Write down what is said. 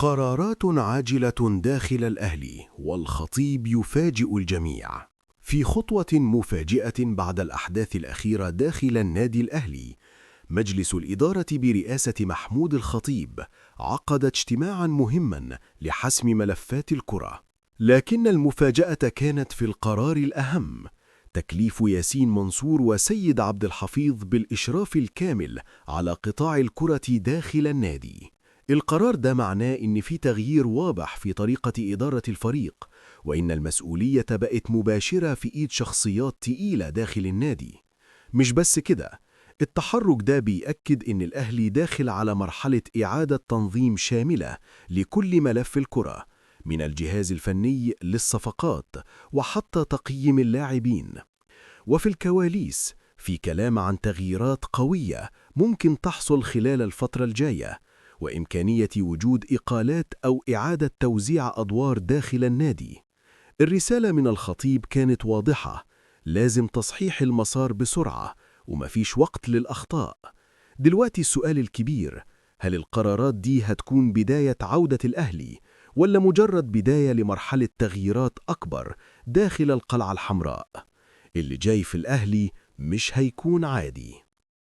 قرارات عاجلة داخل الأهلي والخطيب يفاجئ الجميع. في خطوة مفاجئة بعد الأحداث الأخيرة داخل النادي الأهلي، مجلس الإدارة برئاسة محمود الخطيب عقد اجتماعاً مهماً لحسم ملفات الكرة. لكن المفاجأة كانت في القرار الأهم: تكليف ياسين منصور وسيد عبد الحفيظ بالإشراف الكامل على قطاع الكرة داخل النادي. القرار ده معناه إن في تغيير واضح في طريقة إدارة الفريق، وإن المسؤولية بقت مباشرة في إيد شخصيات تقيلة داخل النادي. مش بس كده، التحرك ده بيأكد إن الأهلي داخل على مرحلة إعادة تنظيم شاملة لكل ملف الكرة، من الجهاز الفني للصفقات وحتى تقييم اللاعبين. وفي الكواليس في كلام عن تغييرات قوية ممكن تحصل خلال الفترة الجاية، وإمكانية وجود إقالات أو إعادة توزيع أدوار داخل النادي. الرسالة من الخطيب كانت واضحة: لازم تصحيح المسار بسرعة ومفيش وقت للأخطاء. دلوقتي السؤال الكبير: هل القرارات دي هتكون بداية عودة الأهلي، ولا مجرد بداية لمرحلة تغييرات أكبر داخل القلعة الحمراء؟ اللي جاي في الأهلي مش هيكون عادي.